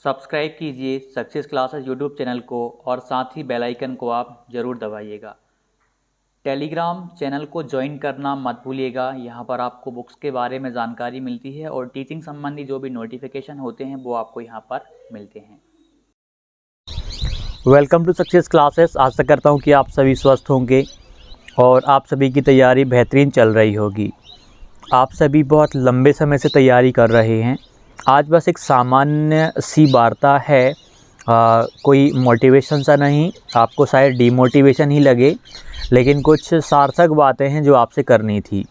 Subscribe कीजिए success classes YouTube channel को और साथ ही बेल आइकन को आप ज़रूर दबाइएगा। टेलीग्राम चैनल को ज्वाइन करना मत भूलिएगा। यहाँ पर आपको बुक्स के बारे में जानकारी मिलती है और टीचिंग संबंधी जो भी नोटिफिकेशन होते हैं वो आपको यहाँ पर मिलते हैं। Welcome to success classes. आशा करता हूँ कि आप सभी स्वस्थ होंगे और आप सभी की तैयारी बेहतरीन चल रही होगी। आप सभी बहुत लंबे समय से तैयारी कर रहे हैं। आज बस एक सामान्य सी वार्ता है, कोई मोटिवेशन सा नहीं, आपको शायद डीमोटिवेशन ही लगे, लेकिन कुछ सार्थक बातें हैं जो आपसे करनी थी।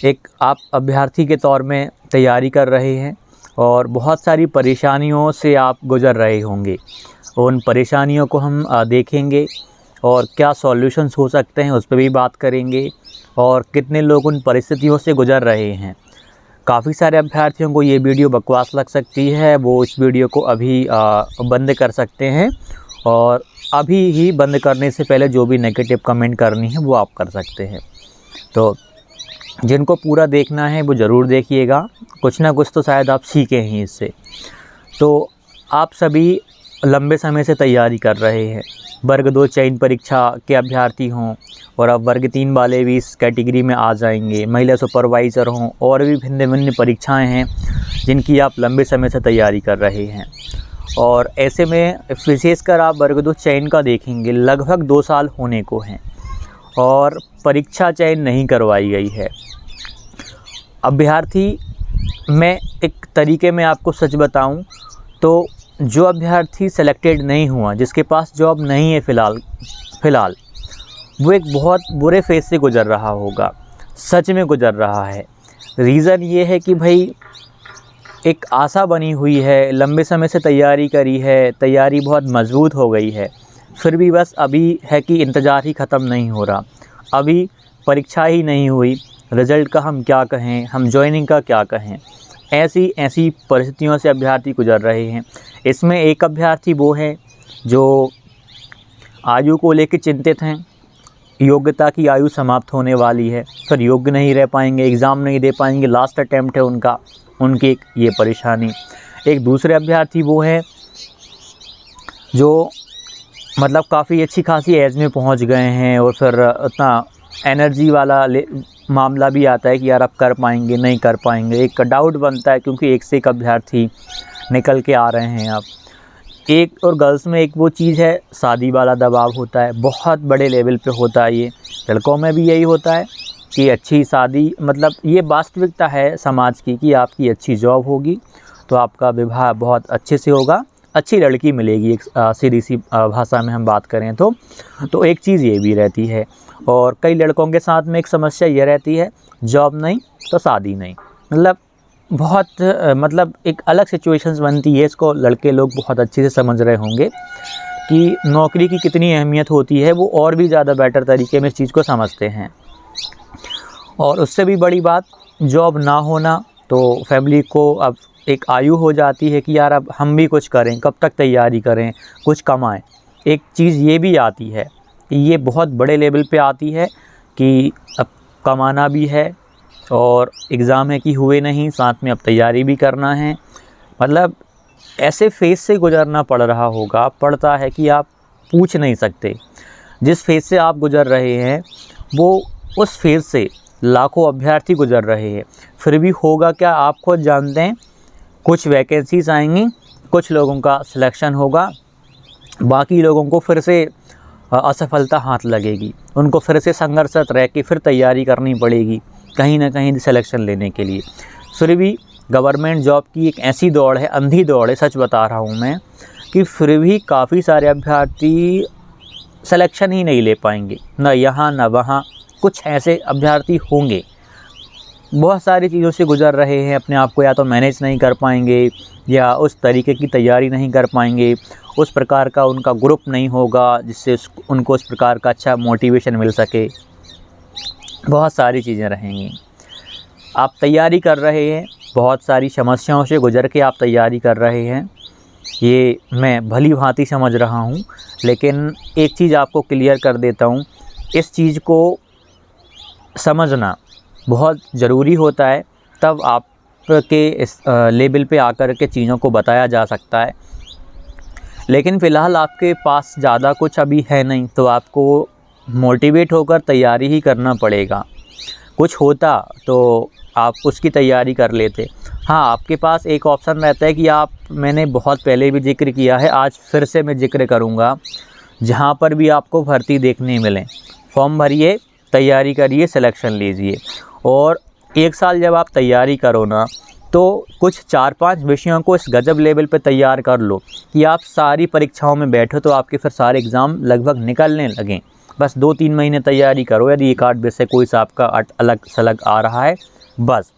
एक आप अभ्यर्थी के तौर में तैयारी कर रहे हैं और बहुत सारी परेशानियों से आप गुज़र रहे होंगे। उन परेशानियों को हम देखेंगे और क्या सॉल्यूशंस हो सकते हैं उस पर भी बात करेंगे और कितने लोग उन परिस्थितियों से गुज़र रहे हैं। काफ़ी सारे अभ्यर्थियों को ये वीडियो बकवास लग सकती है, वो इस वीडियो को अभी बंद कर सकते हैं और अभी ही बंद करने से पहले जो भी नेगेटिव कमेंट करनी है वो आप कर सकते हैं। तो जिनको पूरा देखना है वो ज़रूर देखिएगा, कुछ ना कुछ तो शायद आप सीखें ही इससे। तो आप सभी लंबे समय से तैयारी कर रहे हैं, वर्ग 2 चयन परीक्षा के अभ्यर्थी हों और अब वर्ग 3 वाले भी इस कैटेगरी में आ जाएंगे, महिला सुपरवाइज़र हों और भी भिन्न भिन्न परीक्षाएं हैं जिनकी आप लंबे समय से तैयारी कर रहे हैं। और ऐसे में विशेषकर आप वर्ग 2 चयन का देखेंगे, लगभग 2 साल होने को हैं और परीक्षा चयन नहीं करवाई गई है। अभ्यर्थी, मैं एक तरीके में आपको सच बताऊं तो जो अभ्यर्थी सेलेक्टेड नहीं हुआ, जिसके पास जॉब नहीं है फ़िलहाल, वो एक बहुत बुरे फेज़ से गुज़र रहा होगा, सच में गुज़र रहा है। रीज़न ये है कि भाई एक आशा बनी हुई है, लंबे समय से तैयारी करी है, तैयारी बहुत मजबूत हो गई है, फिर भी बस अभी है कि इंतज़ार ही ख़त्म नहीं हो रहा, अभी परीक्षा ही नहीं हुई, रिज़ल्ट का हम क्या कहें, हम जॉइनिंग का क्या कहें। ऐसी परिस्थितियों से अभ्यर्थी गुज़र रहे हैं। इसमें एक अभ्यर्थी वो हैं जो आयु को लेकर चिंतित हैं, योग्यता की आयु समाप्त होने वाली है, फिर योग्य नहीं रह पाएंगे, एग्ज़ाम नहीं दे पाएंगे, लास्ट अटैम्प्ट है उनका, उनकी ये परेशानी। एक दूसरे अभ्यर्थी वो हैं जो मतलब काफ़ी अच्छी खासी एज में पहुंच गए हैं और फिर उतना एनर्जी वाला मामला भी आता है कि यार अब कर पाएंगे नहीं कर पाएंगे, एक डाउट बनता है क्योंकि एक से एक अभ्यर्थी निकल के आ रहे हैं। अब एक और गर्ल्स में एक वो चीज़ है, शादी वाला दबाव होता है, बहुत बड़े लेवल पे होता है। ये लड़कों में भी यही होता है कि अच्छी शादी, मतलब ये वास्तविकता है समाज की कि आपकी अच्छी जॉब होगी तो आपका विवाह बहुत अच्छे से होगा, अच्छी लड़की मिलेगी, एक सीधी सी भाषा में हम बात करें तो एक चीज़ ये भी रहती है। और कई लड़कों के साथ में एक समस्या ये रहती है, जॉब नहीं तो शादी नहीं, मतलब बहुत एक अलग सिचुएशंस बनती है। इसको लड़के लोग बहुत अच्छे से समझ रहे होंगे कि नौकरी की कितनी अहमियत होती है, वो और भी ज़्यादा बेटर तरीके में इस चीज़ को समझते हैं। और उससे भी बड़ी बात, जॉब ना होना, तो फैमिली को अब एक आयु हो जाती है कि यार अब हम भी कुछ करें, कब तक तैयारी करें, कुछ कमाएं। एक चीज़ ये भी आती है, ये बहुत बड़े लेवल पे आती है कि अब कमाना भी है और एग्ज़ाम है कि हुए नहीं, साथ में अब तैयारी भी करना है। मतलब ऐसे फेज़ से गुज़रना पड़ता है कि आप पूछ नहीं सकते। जिस फेज़ से आप गुज़र रहे हैं वो उस फेज़ से लाखों अभ्यर्थी गुज़र रहे हैं, फिर भी होगा क्या आप खुद जानते हैं। कुछ वैकेंसीज आएंगी, कुछ लोगों का सिलेक्शन होगा, बाकी लोगों को फिर से असफलता हाथ लगेगी, उनको फिर से संघर्षरत रह के फिर तैयारी करनी पड़ेगी कहीं ना कहीं सिलेक्शन लेने के लिए। फिर भी गवर्नमेंट जॉब की एक ऐसी दौड़ है, अंधी दौड़ है, सच बता रहा हूँ मैं, कि फिर भी काफ़ी सारे अभ्यर्थी सिलेक्शन ही नहीं ले पाएंगे, ना यहाँ ना वहाँ। कुछ ऐसे अभ्यर्थी होंगे बहुत सारी चीज़ों से गुज़र रहे हैं, अपने आप को या तो मैनेज नहीं कर पाएंगे या उस तरीके की तैयारी नहीं कर पाएंगे, उस प्रकार का उनका ग्रुप नहीं होगा जिससे उनको उस प्रकार का अच्छा मोटिवेशन मिल सके। बहुत सारी चीज़ें रहेंगी। आप तैयारी कर रहे हैं, बहुत सारी समस्याओं से गुज़र के आप तैयारी कर रहे हैं, ये मैं भली भांति समझ रहा हूँ। लेकिन एक चीज़ आपको क्लियर कर देता हूँ, इस चीज़ को समझना बहुत ज़रूरी होता है, तब आप आपके इस लेवल पे आकर के चीज़ों को बताया जा सकता है। लेकिन फ़िलहाल आपके पास ज़्यादा कुछ अभी है नहीं, तो आपको मोटिवेट होकर तैयारी ही करना पड़ेगा। कुछ होता तो आप उसकी तैयारी कर लेते। हाँ, आपके पास एक ऑप्शन रहता है कि आप, मैंने बहुत पहले भी ज़िक्र किया है, आज फिर से मैं ज़िक्र करूँगा, जहाँ पर भी आपको भर्ती देखने मिले, फॉर्म भरिए, तैयारी करिए, सिलेक्शन लीजिए। और 1 साल जब आप तैयारी करो ना, तो कुछ 4-5 विषयों को इस गजब लेवल पे तैयार कर लो कि आप सारी परीक्षाओं में बैठो तो आपके फिर सारे एग्ज़ाम लगभग निकलने लगें। बस 2-3 महीने तैयारी करो, यदि 1-8 विषय कोई सा आपका अलग सलग आ रहा है, बस।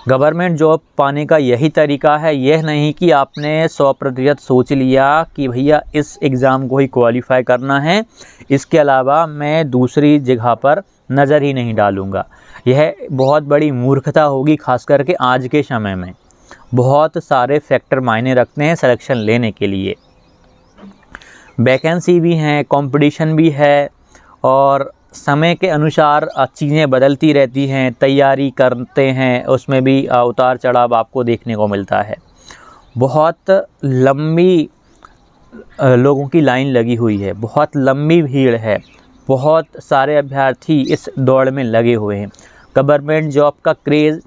गवर्नमेंट जॉब पाने का यही तरीका है, यह नहीं कि आपने 100% सोच लिया कि भैया इस एग्ज़ाम को ही क्वालिफ़ाई करना है, इसके अलावा मैं दूसरी जगह पर नज़र ही नहीं डालूँगा। यह बहुत बड़ी मूर्खता होगी, ख़ास करके आज के समय में। बहुत सारे फैक्टर मायने रखते हैं सिलेक्शन लेने के लिए। वैकेंसी भी हैं, कंपटीशन भी है, और समय के अनुसार चीज़ें बदलती रहती हैं। तैयारी करते हैं, उसमें भी उतार चढ़ाव आपको देखने को मिलता है। बहुत लंबी लोगों की लाइन लगी हुई है, बहुत लंबी भीड़ है, बहुत सारे अभ्यर्थी इस दौड़ में लगे हुए हैं। गवर्नमेंट जॉब का क्रेज़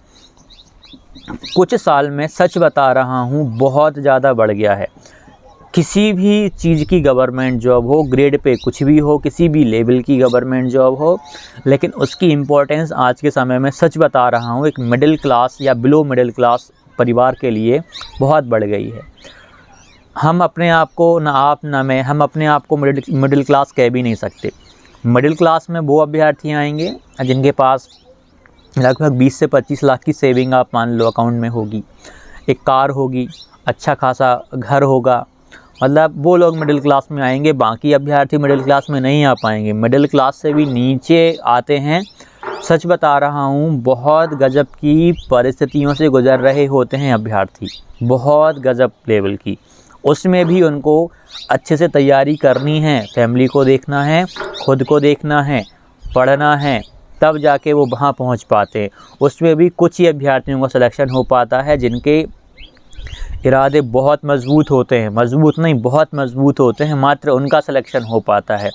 कुछ साल में, सच बता रहा हूँ, बहुत ज़्यादा बढ़ गया है। किसी भी चीज़ की गवर्नमेंट जॉब हो, ग्रेड पे कुछ भी हो, किसी भी लेवल की गवर्नमेंट जॉब हो, लेकिन उसकी इम्पोर्टेंस आज के समय में, सच बता रहा हूँ, एक मिडिल क्लास या बिलो मिडिल क्लास परिवार के लिए बहुत बढ़ गई है। हम अपने आप को, ना आप ना मैं, हम अपने आप को मिडिल क्लास कह भी नहीं सकते। मिडिल क्लास में वो अभ्यर्थी आएंगे जिनके पास लगभग 20 से 25 लाख की सेविंग आप मान लो अकाउंट में होगी, एक कार होगी, अच्छा खासा घर होगा, मतलब वो लोग मिडिल क्लास में आएंगे। बाकी अभ्यर्थी मिडिल क्लास में नहीं आ पाएंगे, मिडिल क्लास से भी नीचे आते हैं। सच बता रहा हूँ, बहुत गजब की परिस्थितियों से गुजर रहे होते हैं अभ्यर्थी, बहुत गजब लेवल की। उसमें भी उनको अच्छे से तैयारी करनी है, फैमिली को देखना है, खुद को देखना है, पढ़ना है, तब जाके वो वहाँ पहुँच पाते हैं। उसमें भी कुछ ही अभ्यर्थियों का सिलेक्शन हो पाता है जिनके इरादे बहुत मज़बूत होते हैं, मज़बूत नहीं, बहुत मज़बूत होते हैं, मात्र उनका सिलेक्शन हो पाता है।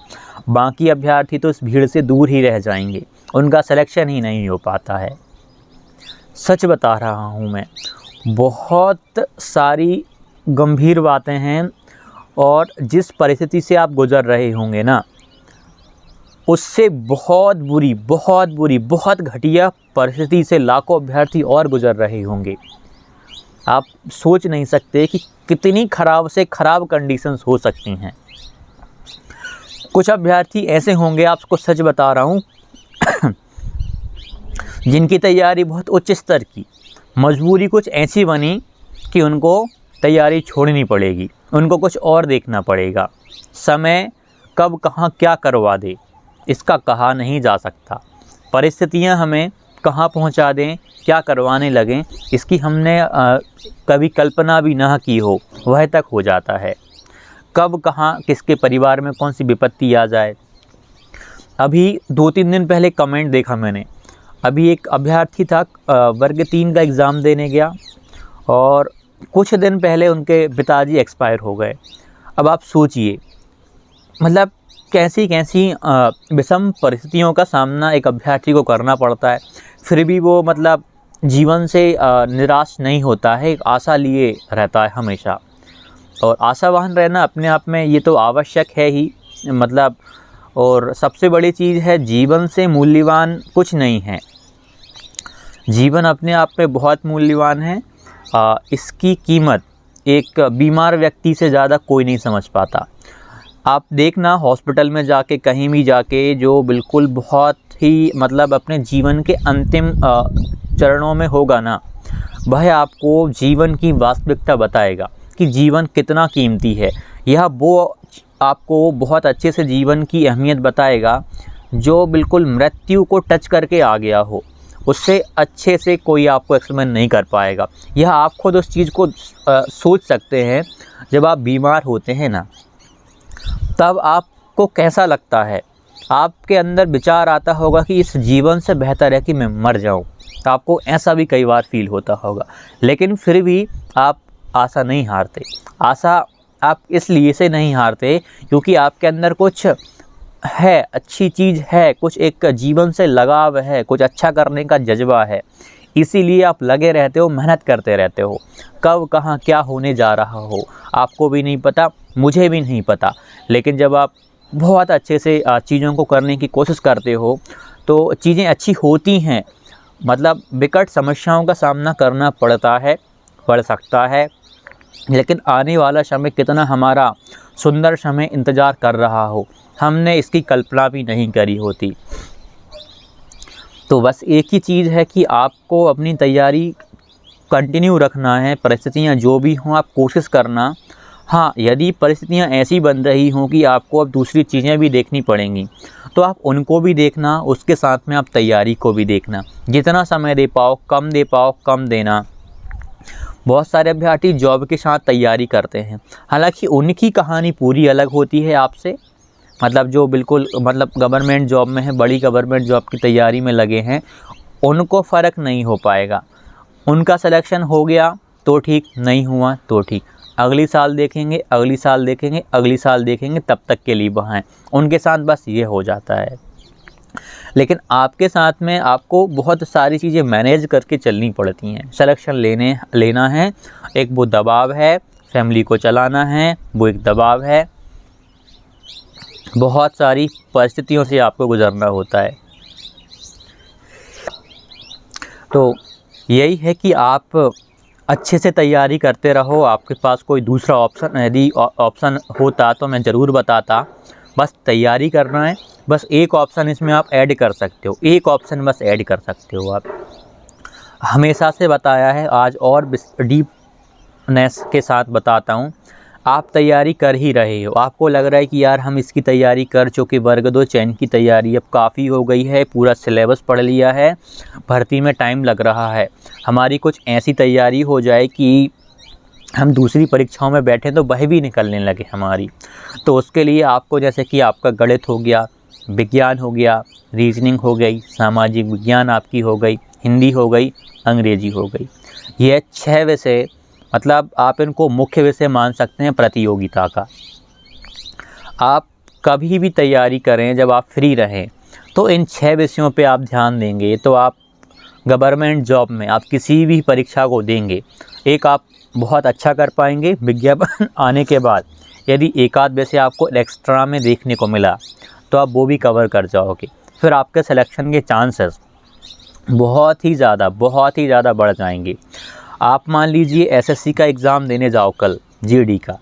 बाकी अभ्यर्थी तो इस भीड़ से दूर ही रह जाएंगे, उनका सिलेक्शन ही नहीं हो पाता है। सच बता रहा हूँ मैं, बहुत सारी गंभीर बातें हैं, और जिस परिस्थिति से आप गुज़र रहे होंगे ना, उससे बहुत बुरी, बहुत बुरी, बहुत घटिया परिस्थिति से लाखों अभ्यर्थी और गुज़र रहे होंगे। आप सोच नहीं सकते कि कितनी ख़राब से ख़राब कंडीशंस हो सकती हैं। कुछ अभ्यर्थी ऐसे होंगे, आपको सच बता रहा हूँ, जिनकी तैयारी बहुत उच्च स्तर की, मजबूरी कुछ ऐसी बनी कि उनको तैयारी छोड़नी पड़ेगी, उनको कुछ और देखना पड़ेगा। समय कब कहाँ क्या करवा दे, इसका कहा नहीं जा सकता। परिस्थितियाँ हमें कहाँ पहुँचा दें, क्या करवाने लगें, इसकी हमने कभी कल्पना भी ना की हो, वह तक हो जाता है। कब कहाँ किसके परिवार में कौन सी विपत्ति आ जाए। अभी 2-3 दिन पहले कमेंट देखा मैंने, अभी एक अभ्यर्थी था, वर्ग 3 का एग्ज़ाम देने गया, और कुछ दिन पहले उनके पिताजी एक्सपायर हो गए। अब आप सोचिए, मतलब कैसी कैसी विषम परिस्थितियों का सामना एक अभ्यर्थी को करना पड़ता है, फिर भी वो मतलब जीवन से निराश नहीं होता है, एक आशा लिए रहता है हमेशा। और आशावान रहना अपने आप में ये तो आवश्यक है ही, मतलब, और सबसे बड़ी चीज़ है, जीवन से मूल्यवान कुछ नहीं है। जीवन अपने आप में बहुत मूल्यवान है। इसकी कीमत एक बीमार व्यक्ति से ज़्यादा कोई नहीं समझ पाता। आप देखना, हॉस्पिटल में जाके, कहीं भी जाके, जो बिल्कुल बहुत ही मतलब अपने जीवन के अंतिम चरणों में होगा ना, वह आपको जीवन की वास्तविकता बताएगा कि जीवन कितना कीमती है। यह वो आपको बहुत अच्छे से जीवन की अहमियत बताएगा जो बिल्कुल मृत्यु को टच करके आ गया हो। उससे अच्छे से कोई आपको एक्सप्लेन नहीं कर पाएगा। यह आप खुद उस चीज़ को सोच सकते हैं, जब आप बीमार होते हैं ना, तब आपको कैसा लगता है। आपके अंदर विचार आता होगा कि इस जीवन से बेहतर है कि मैं मर जाऊं। तो आपको ऐसा भी कई बार फील होता होगा, लेकिन फिर भी आप आशा नहीं हारते। आशा आप इसलिए से नहीं हारते क्योंकि आपके अंदर कुछ है, अच्छी चीज़ है, कुछ एक जीवन से लगाव है, कुछ अच्छा करने का जज्बा है, इसीलिए आप लगे रहते हो, मेहनत करते रहते हो। कब कहाँ क्या होने जा रहा हो आपको भी नहीं पता, मुझे भी नहीं पता, लेकिन जब आप बहुत अच्छे से चीज़ों को करने की कोशिश करते हो तो चीज़ें अच्छी होती हैं। मतलब विकट समस्याओं का सामना करना पड़ सकता है, लेकिन आने वाला समय कितना हमारा सुंदर समय इंतज़ार कर रहा हो, हमने इसकी कल्पना भी नहीं करी होती। तो बस एक ही चीज़ है कि आपको अपनी तैयारी कंटिन्यू रखना है, परिस्थितियाँ जो भी हों आप कोशिश करना। हाँ, यदि परिस्थितियाँ ऐसी बन रही हों कि आपको अब दूसरी चीज़ें भी देखनी पड़ेंगी, तो आप उनको भी देखना, उसके साथ में आप तैयारी को भी देखना। जितना समय दे पाओ, कम देना। बहुत सारे अभ्यर्थी जॉब के साथ तैयारी करते हैं, हालांकि उनकी कहानी पूरी अलग होती है आपसे। मतलब जो बिल्कुल गवर्नमेंट जॉब में है, बड़ी गवर्नमेंट जॉब की तैयारी में लगे हैं, उनको फ़र्क नहीं हो पाएगा। उनका सिलेक्शन हो गया तो ठीक, नहीं हुआ तो ठीक, अगली साल देखेंगे, तब तक के लिए वहाँ हैं। उनके साथ बस ये हो जाता है। लेकिन आपके साथ में आपको बहुत सारी चीज़ें मैनेज करके चलनी पड़ती हैं। सिलेक्शन लेना है, एक वो दबाव है, फैमिली को चलाना है, वो एक दबाव है, बहुत सारी परिस्थितियों से आपको गुजरना होता है। तो यही है कि आप अच्छे से तैयारी करते रहो। आपके पास कोई दूसरा ऑप्शन, यदि ऑप्शन होता तो मैं ज़रूर बताता। बस तैयारी करना है, बस एक ऑप्शन इसमें आप ऐड कर सकते हो, एक ऑप्शन बस ऐड कर सकते हो आप। हमेशा से बताया है, आज और डीपनेस के साथ बताता हूँ। आप तैयारी कर ही रहे हो, आपको लग रहा है कि यार हम इसकी तैयारी कर चुके, वर्ग 2 चयन की तैयारी अब काफ़ी हो गई है, पूरा सिलेबस पढ़ लिया है, भर्ती में टाइम लग रहा है, हमारी कुछ ऐसी तैयारी हो जाए कि हम दूसरी परीक्षाओं में बैठें तो वह भी निकलने लगे हमारी। तो उसके लिए आपको, जैसे कि आपका गणित हो गया, विज्ञान हो गया, रीजनिंग हो गई, सामाजिक विज्ञान आपकी हो गई, हिंदी हो गई, अंग्रेजी हो गई, ये 6 विषय, मतलब आप इनको मुख्य विषय मान सकते हैं प्रतियोगिता का। आप कभी भी तैयारी करें, जब आप फ्री रहें, तो इन 6 विषयों पे आप ध्यान देंगे तो आप गवर्नमेंट जॉब में आप किसी भी परीक्षा को देंगे, एक आप बहुत अच्छा कर पाएंगे। विज्ञापन आने के बाद यदि एक आध विषय आपको एक्स्ट्रा में देखने को मिला तो आप वो भी कवर कर जाओगे, फिर आपके सिलेक्शन के चांसेस बहुत ही ज़्यादा बढ़ जाएंगे। आप मान लीजिए एसएससी का एग्ज़ाम देने जाओ कल, जीडी का,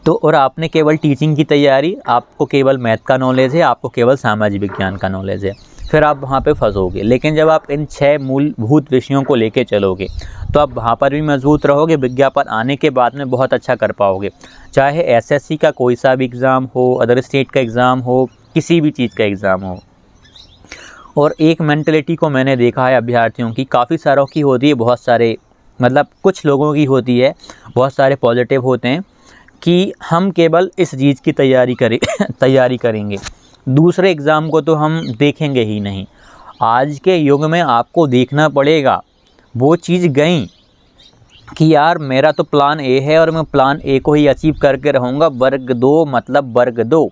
तो और आपने केवल टीचिंग की तैयारी, आपको केवल मैथ का नॉलेज है, आपको केवल सामाजिक विज्ञान का नॉलेज है, फिर आप वहाँ पे फंसोगे। लेकिन जब आप इन 6 मूलभूत विषयों को लेके चलोगे तो आप वहाँ पर भी मजबूत रहोगे, विज्ञापन आने के बाद में बहुत अच्छा कर पाओगे। चाहे एसएससी का कोई सा भी एग्ज़ाम हो, अदर स्टेट का एग्ज़ाम हो, किसी भी चीज़ का एग्ज़ाम हो। और एक मेंटलिटी को मैंने देखा है अभ्यर्थियों की, काफ़ी सारों की होती है, बहुत सारे कुछ लोगों की होती है, बहुत सारे पॉजिटिव होते हैं कि हम केवल इस चीज़ की तैयारी करेंगे, दूसरे एग्ज़ाम को तो हम देखेंगे ही नहीं। आज के युग में आपको देखना पड़ेगा वो चीज़ गई कि यार मेरा तो प्लान ए है और मैं प्लान ए को ही अचीव करके रहूँगा, वर्ग 2 मतलब वर्ग 2,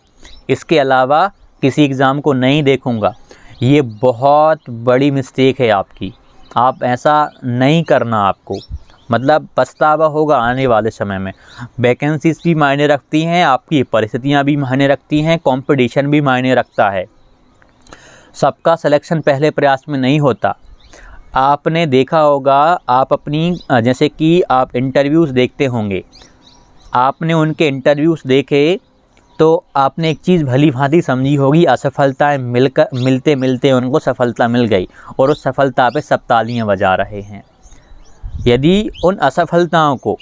इसके अलावा किसी एग्ज़ाम को नहीं देखूँगा। ये बहुत बड़ी मिस्टेक है आपकी, आप ऐसा नहीं करना। आपको पछतावा होगा आने वाले समय में। वैकेंसीज़ भी मायने रखती हैं, आपकी परिस्थितियां भी मायने रखती हैं, कंपटीशन भी मायने रखता है। सबका सिलेक्शन पहले प्रयास में नहीं होता। आपने देखा होगा, आप अपनी जैसे कि आप इंटरव्यूज़ देखते होंगे, आपने उनके इंटरव्यूज़ देखे तो आपने एक चीज़ भली भांति समझी होगी, असफलताएं मिलते मिलते उनको सफलता मिल गई और उस सफलता पे सब तालियां बजा रहे हैं। यदि उन असफलताओं को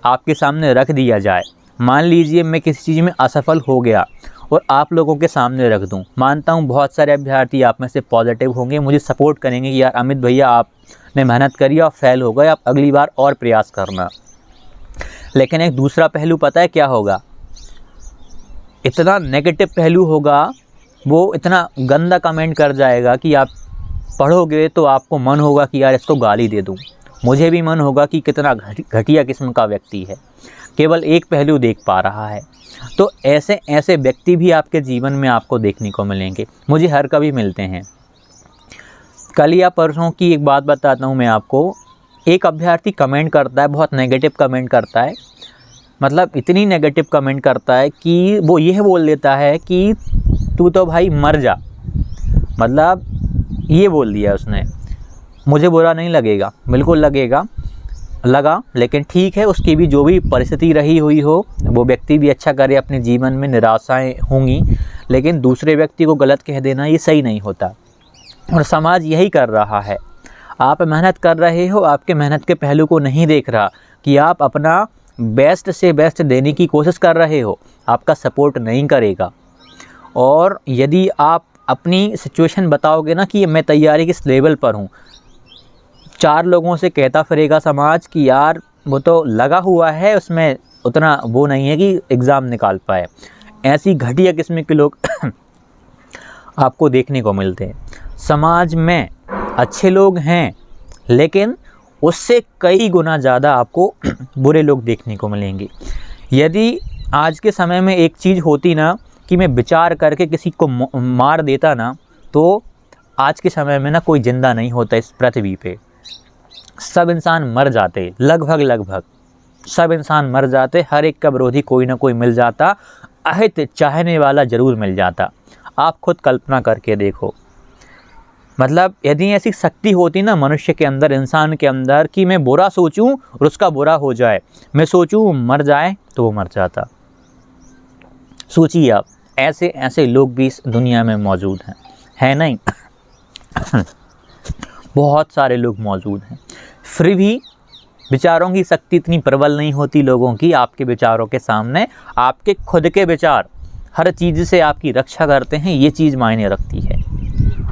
आपके सामने रख दिया जाए, मान लीजिए मैं किसी चीज़ में असफल हो गया और आप लोगों के सामने रख दूं, मानता हूं बहुत सारे अभ्यर्थी आप में से पॉजिटिव होंगे, मुझे सपोर्ट करेंगे कि यार अमित भैया आपने मेहनत करी और फेल हो गए, आप अगली बार और प्रयास करना। लेकिन एक दूसरा पहलू पता है क्या होगा? इतना नेगेटिव पहलू होगा, वो इतना गंदा कमेंट कर जाएगा कि आप पढ़ोगे तो आपको मन होगा कि यार इसको गाली दे दूँ, मुझे भी मन होगा कि कितना घटिया किस्म का व्यक्ति है, केवल एक पहलू देख पा रहा है। तो ऐसे ऐसे व्यक्ति भी आपके जीवन में आपको देखने को मिलेंगे, मुझे हर कभी मिलते हैं। कल या परसों की एक बात बताता हूँ मैं आपको। एक अभ्यर्थी कमेंट करता है, बहुत नेगेटिव कमेंट करता है, मतलब इतनी नेगेटिव कमेंट करता है कि वो यह बोल देता है कि तू तो भाई मर जा, मतलब ये बोल दिया उसने। मुझे बुरा नहीं लगेगा, बिल्कुल लगा, लेकिन ठीक है, उसकी भी जो भी परिस्थिति रही हुई हो, वो व्यक्ति भी अच्छा करे, अपने जीवन में निराशाएं होंगी, लेकिन दूसरे व्यक्ति को गलत कह देना ये सही नहीं होता। और समाज यही कर रहा है। आप मेहनत कर रहे हो, आपके मेहनत के पहलू को नहीं देख रहा कि आप अपना बेस्ट से बेस्ट देने की कोशिश कर रहे हो, आपका सपोर्ट नहीं करेगा। और यदि आप अपनी सिचुएशन बताओगे ना कि मैं तैयारी किस लेवल पर हूँ, 4 लोगों से कहता फिरेगा समाज कि यार वो तो लगा हुआ है, उसमें उतना वो नहीं है कि एग्ज़ाम निकाल पाए। ऐसी घटिया किस्म के लोग आपको देखने को मिलते हैं। समाज में अच्छे लोग हैं, लेकिन उससे कई गुना ज़्यादा आपको बुरे लोग देखने को मिलेंगे। यदि आज के समय में एक चीज़ होती ना कि मैं विचार करके किसी को मार देता ना, तो आज के समय में ना कोई ज़िंदा नहीं होता इस पृथ्वी पे। सब इंसान मर जाते, लगभग सब इंसान मर जाते। हर एक का विरोधी कोई ना कोई मिल जाता, अहित चाहने वाला ज़रूर मिल जाता। आप खुद कल्पना करके देखो, मतलब यदि ऐसी शक्ति होती ना मनुष्य के अंदर, इंसान के अंदर, कि मैं बुरा सोचूं और उसका बुरा हो जाए, मैं सोचूं मर जाए तो वो मर जाता। सोचिए आप, ऐसे ऐसे लोग भी इस दुनिया में मौजूद हैं, है नहीं? बहुत सारे लोग मौजूद हैं। फिर भी विचारों की शक्ति इतनी प्रबल नहीं होती लोगों की आपके विचारों के सामने। आपके खुद के विचार हर चीज़ से आपकी रक्षा करते हैं, ये चीज़ मायने रखती है।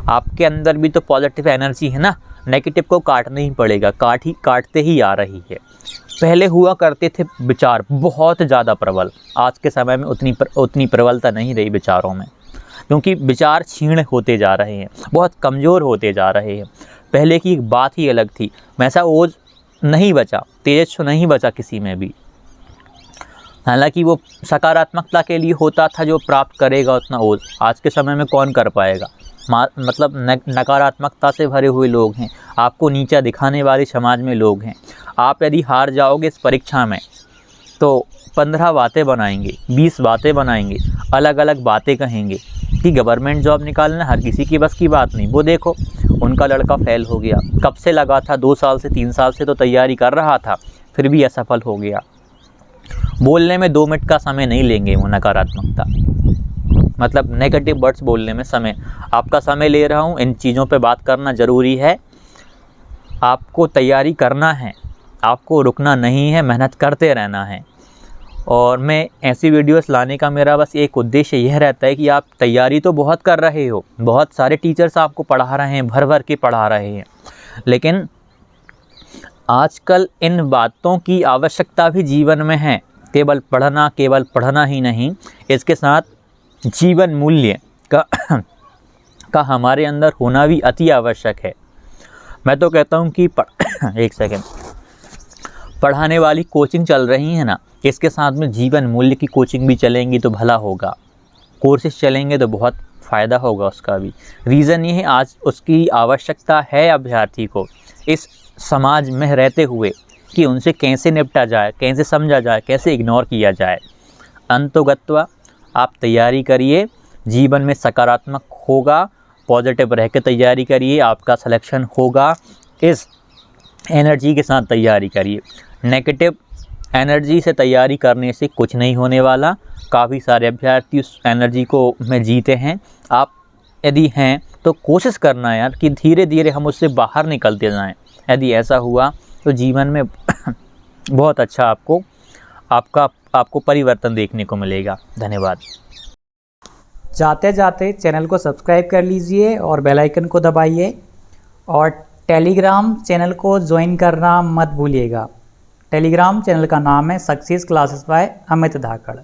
आपके अंदर भी तो पॉजिटिव एनर्जी है ना, नेगेटिव को काटना ही पड़ेगा, काटते ही आ रही है। पहले हुआ करते थे विचार बहुत ज़्यादा प्रबल, आज के समय में उतनी प्रबलता नहीं रही विचारों में, क्योंकि विचार क्षीण होते जा रहे हैं, बहुत कमज़ोर होते जा रहे हैं। पहले की एक बात ही अलग थी, वैसा ओज नहीं बचा, तेजस्व नहीं बचा किसी में भी। हालांकि वो सकारात्मकता के लिए होता था, जो प्राप्त करेगा उतना ओज। आज के समय में कौन कर पाएगा? मतलब नकारात्मकता से भरे हुए लोग हैं, आपको नीचा दिखाने वाले समाज में लोग हैं। आप यदि हार जाओगे इस परीक्षा में तो 15 बातें बनाएंगे, 20 बातें बनाएंगे, अलग अलग बातें कहेंगे कि गवर्नमेंट जॉब निकालना हर किसी की बस की बात नहीं। वो देखो, उनका लड़का फेल हो गया, कब से लगा था, 2 साल से 3 साल से तो तैयारी कर रहा था, फिर भी असफल हो गया। बोलने में 2 मिनट का समय नहीं लेंगे वो नकारात्मकता, मतलब नेगेटिव वर्ड्स बोलने में आपका समय ले रहा हूँ। इन चीज़ों पे बात करना ज़रूरी है। आपको तैयारी करना है, आपको रुकना नहीं है, मेहनत करते रहना है। और मैं ऐसी वीडियोस लाने का मेरा बस एक उद्देश्य यह रहता है कि आप तैयारी तो बहुत कर रहे हो, बहुत सारे टीचर्स आपको पढ़ा रहे हैं, भर भर के पढ़ा रहे हैं, लेकिन आजकल इन बातों की आवश्यकता भी जीवन में है। केवल पढ़ना ही नहीं, इसके साथ जीवन मूल्य का हमारे अंदर होना भी अति आवश्यक है। मैं तो कहता हूँ कि एक सेकेंड, पढ़ाने वाली कोचिंग चल रही है ना, इसके साथ में जीवन मूल्य की कोचिंग भी चलेंगी तो भला होगा, कोर्सेज चलेंगे तो बहुत फ़ायदा होगा उसका भी। रीज़न ये है, आज उसकी आवश्यकता है अभ्यर्थी को इस समाज में रहते हुए कि उनसे कैसे निपटा जाए, कैसे समझा जाए, कैसे इग्नोर किया जाए। अंतोगत्वा आप तैयारी करिए, जीवन में सकारात्मक होगा, पॉजिटिव रह के तैयारी करिए, आपका सिलेक्शन होगा। इस एनर्जी के साथ तैयारी करिए, नेगेटिव एनर्जी से तैयारी करने से कुछ नहीं होने वाला। काफ़ी सारे अभ्यर्थी उस एनर्जी को में जीते हैं। आप यदि हैं तो कोशिश करना यार कि धीरे धीरे हम उससे बाहर निकलते जाएं। यदि ऐसा हुआ तो जीवन में बहुत अच्छा आपको परिवर्तन देखने को मिलेगा। धन्यवाद। जाते जाते चैनल को सब्सक्राइब कर लीजिए और बेल आइकन को दबाइए, और टेलीग्राम चैनल को ज्वाइन करना मत भूलिएगा। टेलीग्राम चैनल का नाम है सक्सेस क्लासेस बाय अमित धाकड़।